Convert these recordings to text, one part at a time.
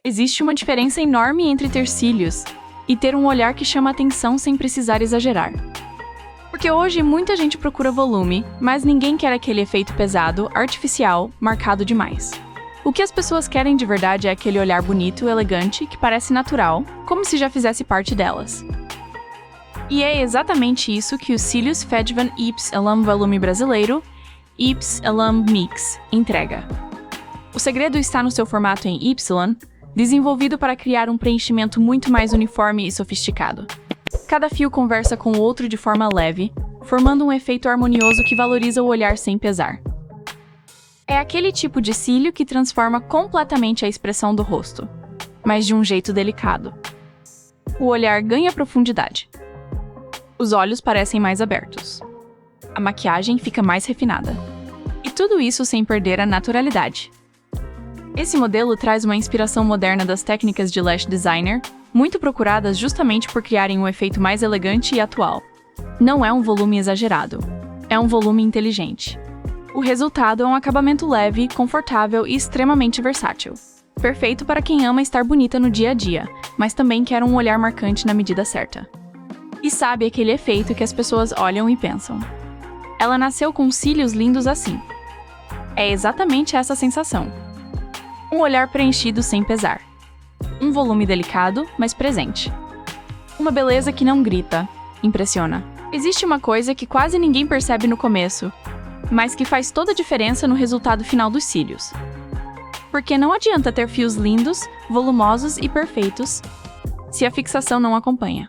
Existe uma diferença enorme entre ter cílios e ter um olhar que chama atenção sem precisar exagerar. Porque hoje muita gente procura volume, mas ninguém quer aquele efeito pesado, artificial, marcado demais. O que as pessoas querem de verdade é aquele olhar bonito, elegante, que parece natural, como se já fizesse parte delas. E é exatamente isso que o Cilius Fedvan Yps Elam Volume Brasileiro, Yps Elam Mix, entrega. O segredo está no seu formato em Y, desenvolvido para criar um preenchimento muito mais uniforme e sofisticado. Cada fio conversa com o outro de forma leve, formando um efeito harmonioso que valoriza o olhar sem pesar. É aquele tipo de cílio que transforma completamente a expressão do rosto, mas de um jeito delicado. O olhar ganha profundidade. Os olhos parecem mais abertos. A maquiagem fica mais refinada. E tudo isso sem perder a naturalidade. Esse modelo traz uma inspiração moderna das técnicas de lash designer, muito procuradas justamente por criarem um efeito mais elegante e atual. Não é um volume exagerado, é um volume inteligente. O resultado é um acabamento leve, confortável e extremamente versátil. Perfeito para quem ama estar bonita no dia a dia, mas também quer um olhar marcante na medida certa. E sabe aquele efeito que as pessoas olham e pensam: ela nasceu com cílios lindos assim. É exatamente essa sensação. Um olhar preenchido sem pesar. Um volume delicado, mas presente. Uma beleza que não grita, impressiona. Existe uma coisa que quase ninguém percebe no começo, mas que faz toda a diferença no resultado final dos cílios. Porque não adianta ter fios lindos, volumosos e perfeitos se a fixação não acompanha.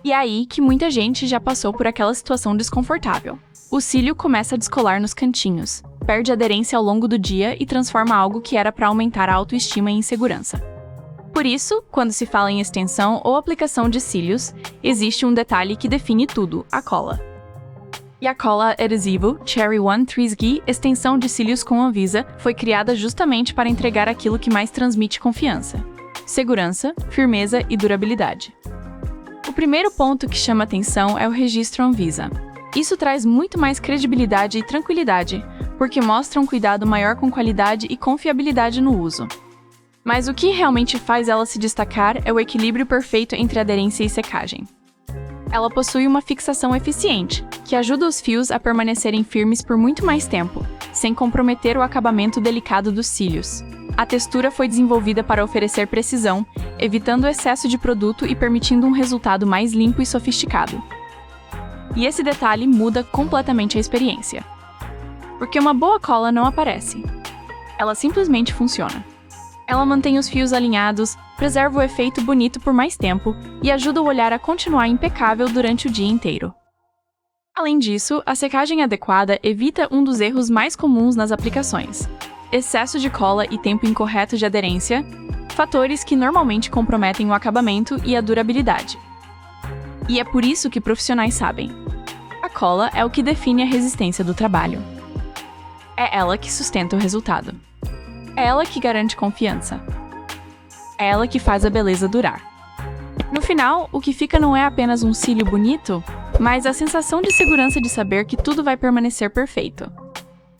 E é aí que muita gente já passou por aquela situação desconfortável. O cílio começa a descolar nos cantinhos, perde aderência ao longo do dia e transforma algo que era para aumentar a autoestima em insegurança. Por isso, quando se fala em extensão ou aplicação de cílios, existe um detalhe que define tudo: a cola. E a cola adesivo Cherry One 3G extensão de cílios com Anvisa foi criada justamente para entregar aquilo que mais transmite confiança: segurança, firmeza e durabilidade. O primeiro ponto que chama atenção é o registro Anvisa. Isso traz muito mais credibilidade e tranquilidade, porque mostra um cuidado maior com qualidade e confiabilidade no uso. Mas o que realmente faz ela se destacar é o equilíbrio perfeito entre aderência e secagem. Ela possui uma fixação eficiente, que ajuda os fios a permanecerem firmes por muito mais tempo, sem comprometer o acabamento delicado dos cílios. A textura foi desenvolvida para oferecer precisão, evitando o excesso de produto e permitindo um resultado mais limpo e sofisticado. E esse detalhe muda completamente a experiência. Porque uma boa cola não aparece. Ela simplesmente funciona. Ela mantém os fios alinhados, preserva o efeito bonito por mais tempo e ajuda o olhar a continuar impecável durante o dia inteiro. Além disso, a secagem adequada evita um dos erros mais comuns nas aplicações: excesso de cola e tempo incorreto de aderência, fatores que normalmente comprometem o acabamento e a durabilidade. E é por isso que profissionais sabem: a cola é o que define a resistência do trabalho. É ela que sustenta o resultado. É ela que garante confiança. É ela que faz a beleza durar. No final, o que fica não é apenas um cílio bonito, mas a sensação de segurança de saber que tudo vai permanecer perfeito.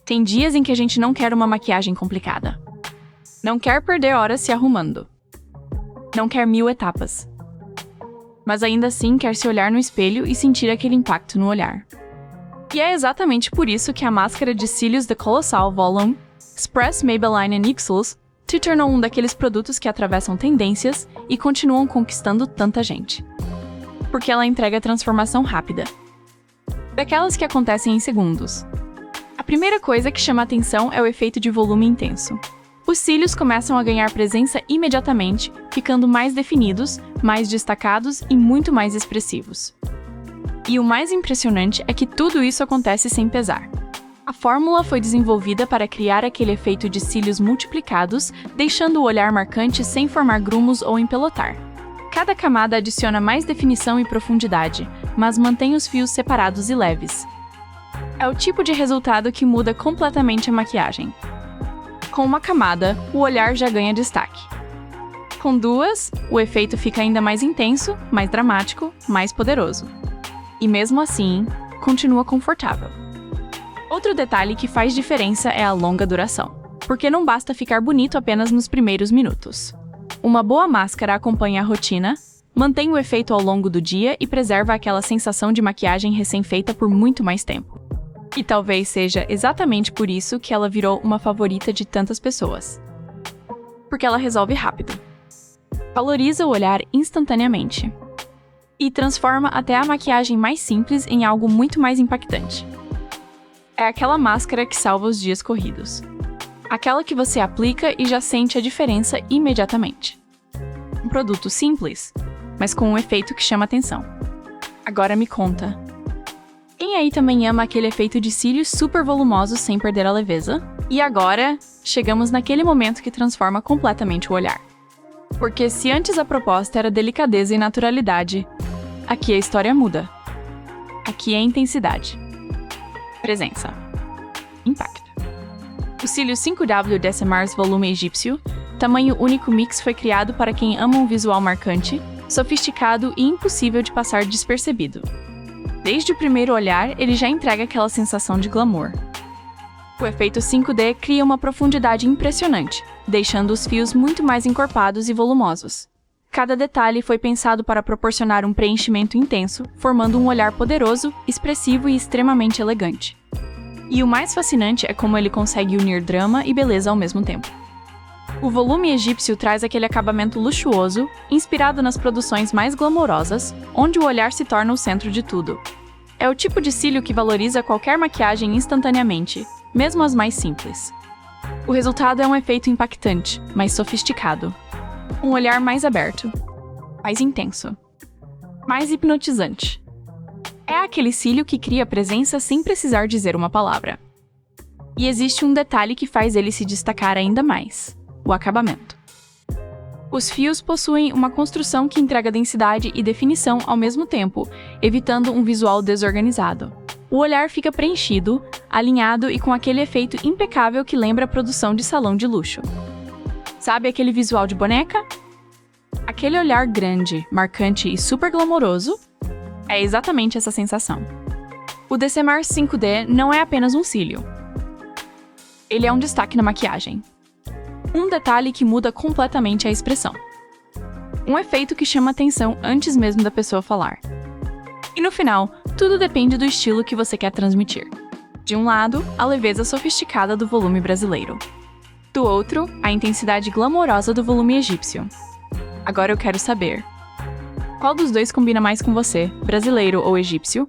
Tem dias em que a gente não quer uma maquiagem complicada. Não quer perder horas se arrumando. Não quer 1000 etapas. Mas ainda assim quer se olhar no espelho e sentir aquele impacto no olhar. E é exatamente por isso que a máscara de cílios The Colossal Volume Express Maybelline NYXs se tornou um daqueles produtos que atravessam tendências e continuam conquistando tanta gente. Porque ela entrega transformação rápida. Daquelas que acontecem em segundos. A primeira coisa que chama a atenção é o efeito de volume intenso. Os cílios começam a ganhar presença imediatamente, ficando mais definidos, mais destacados e muito mais expressivos. E o mais impressionante é que tudo isso acontece sem pesar. A fórmula foi desenvolvida para criar aquele efeito de cílios multiplicados, deixando o olhar marcante sem formar grumos ou empelotar. Cada camada adiciona mais definição e profundidade, mas mantém os fios separados e leves. É o tipo de resultado que muda completamente a maquiagem. Com uma camada, o olhar já ganha destaque. Com duas, o efeito fica ainda mais intenso, mais dramático, mais poderoso. E mesmo assim, continua confortável. Outro detalhe que faz diferença é a longa duração, porque não basta ficar bonito apenas nos primeiros minutos. uma boa máscara acompanha a rotina, mantém o efeito ao longo do dia e preserva aquela sensação de maquiagem recém-feita por muito mais tempo. E talvez seja exatamente por isso que ela virou uma favorita de tantas pessoas. Porque ela resolve rápido, valoriza o olhar instantaneamente e transforma até a maquiagem mais simples em algo muito mais impactante. É aquela máscara que salva os dias corridos. Aquela que você aplica e já sente a diferença imediatamente. Um produto simples, mas com um efeito que chama atenção. Agora me conta, quem aí também ama aquele efeito de cílios super volumosos sem perder a leveza? E agora, chegamos naquele momento que transforma completamente o olhar. Porque se antes a proposta era delicadeza e naturalidade, aqui a história muda. Aqui é intensidade, presença, impacto. O cílio 5W Decimars Volume Egípcio, tamanho único mix, foi criado para quem ama um visual marcante, sofisticado e impossível de passar despercebido. Desde o primeiro olhar, ele já entrega aquela sensação de glamour. O efeito 5D cria uma profundidade impressionante, deixando os fios muito mais encorpados e volumosos. Cada detalhe foi pensado para proporcionar um preenchimento intenso, formando um olhar poderoso, expressivo e extremamente elegante. E o mais fascinante é como ele consegue unir drama e beleza ao mesmo tempo. O volume egípcio traz aquele acabamento luxuoso, inspirado nas produções mais glamourosas, onde o olhar se torna o centro de tudo. É o tipo de cílio que valoriza qualquer maquiagem instantaneamente, mesmo as mais simples. O resultado é um efeito impactante, mais sofisticado. Um olhar mais aberto, mais intenso, mais hipnotizante. É aquele cílio que cria presença sem precisar dizer uma palavra. E existe um detalhe que faz ele se destacar ainda mais: o acabamento. Os fios possuem uma construção que entrega densidade e definição ao mesmo tempo, evitando um visual desorganizado. O olhar fica preenchido, alinhado e com aquele efeito impecável que lembra a produção de salão de luxo. Sabe aquele visual de boneca? Aquele olhar grande, marcante e super glamouroso? É exatamente essa sensação. O Decimars 5D não é apenas um cílio. Ele é um destaque na maquiagem. Um detalhe que muda completamente a expressão. Um efeito que chama atenção antes mesmo da pessoa falar. E no final, tudo depende do estilo que você quer transmitir. De um lado, a leveza sofisticada do volume brasileiro. Do outro, a intensidade glamourosa do volume egípcio. Agora eu quero saber: qual dos dois combina mais com você, brasileiro ou egípcio?